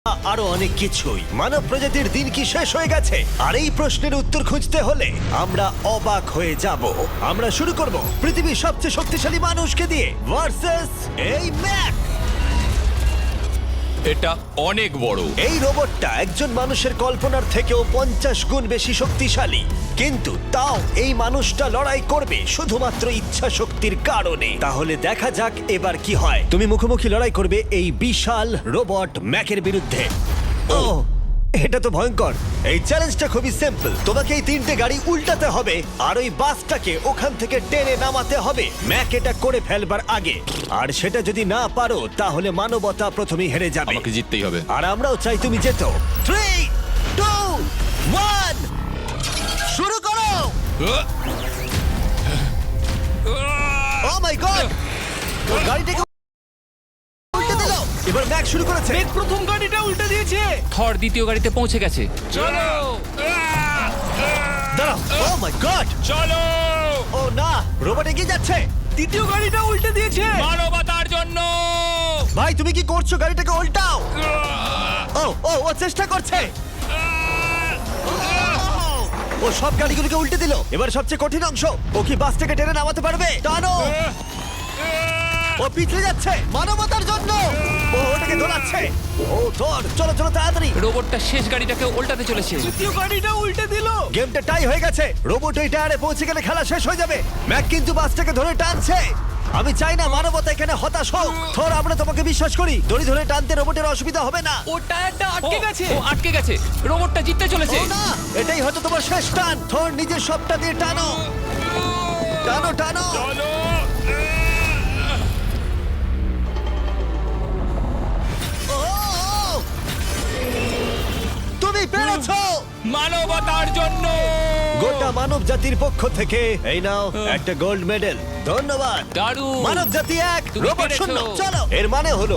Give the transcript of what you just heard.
আরো অনেক কিছুই। মানব প্রজাতির দিন কি শেষ হয়ে গেছে? আর এই প্রশ্নের উত্তর খুঁজতে হলে আমরা অবাক হয়ে যাব। আমরা শুরু করব পৃথিবীর সবচেয়ে শক্তিশালী মানুষকে দিয়ে ভার্সেস এই ম্যাক। এটা অনেক বড়। এই রোবটটা একজন মানুষের কল্পনার থেকেও 50 গুণ বেশি শক্তিশালী, কিন্তু তাও এই মানুষটা লড়াই করবে শুধুমাত্র ইচ্ছা শক্তির কারণে। তাহলে দেখা যাক এবার কি হয়। তুমি মুখোমুখি লড়াই করবে এই বিশাল রোবট ম্যাকের বিরুদ্ধে। ও, এটা তো ভয়ঙ্কর। এই চ্যালেঞ্জটা খুবই সিম্পল। তোমাকে এই তিনটে গাড়ি উল্টাতে হবে আর ওই বাসটাকে ওখান থেকে টেনে নামাতে হবে ম্যাক এটা করে ফেলবার আগে। আর সেটা যদি না পারো তাহলে মানবতা প্রথমেই হেরে যাবে। আমাকে জিততেই হবে। আর আমরাও চাই তুমি যেতো। 3, 2, 1 শুরু করো। ও মাই গড, ওর গাড়িটাকে উল্টে দিল। এবার ম্যাক শুরু করেছে। প্রথম গাড়িটা উল্টে দিয়েছে। থর দ্বিতীয় গাড়িতে পৌঁছে গেছে। চলো দাঁড়াও। ও মাই গড, চলো, ও না, রোবট এগিয়ে যাচ্ছে। দ্বিতীয় গাড়িটা উল্টে দিয়েছে। মানবতার জন্য। ভাই তুমি কি করছো? গাড়িটাকে উল্টাও। ও ও ও চেষ্টা করছে। ও সব গাড়িগুলোকে উল্টে দিল। এবার সবচেয়ে কঠিন অংশ, ও কি বাস থেকে টেনে নামাতে পারবে? টানো। ও পিছলে যাচ্ছে মানবতার জন্য। ও ওটাকে দোলাচ্ছে। ও ধর, চলো চলো তাড়াতাড়ি। রোবটটা শেষ গাড়িটাকে উল্টাতে চলেছে। দ্বিতীয় গাড়িটা উল্টে দিল। গেমটা টাই হয়ে গেছে। রোবট ওই টায়ারে পৌঁছে গেলে খেলা শেষ হয়ে যাবে। ম্যাক কিন্তু বাসটাকে ধরে টানছে। আমি চাই না মানবতা এখানে হতাশ হোক। থর, আমরা তোমাকে বিশ্বাস করি। দড়ি ধরে টানতে রোবটের অসুবিধা হবে না। ও টায়ারটা আটকে গেছে। ও আটকে গেছে। রোবটটা জিততে চলেছে। ও না, এটাই হয়তো তোমার শেষ টান। থর, নিজের সবটা দিয়ে টানো। টানো টানো। চলো। ও, ও। তুমি পেরেছো। মানবতার জন্য। গোটা মানব জাতির পক্ষ থেকে এই নাও একটা গোল্ড মেডেল। ধন্যবাদ। দারুণ। মানব জাতি 1, তুমি রোবট পেরেছো। 0। চলো, এর মানে হলো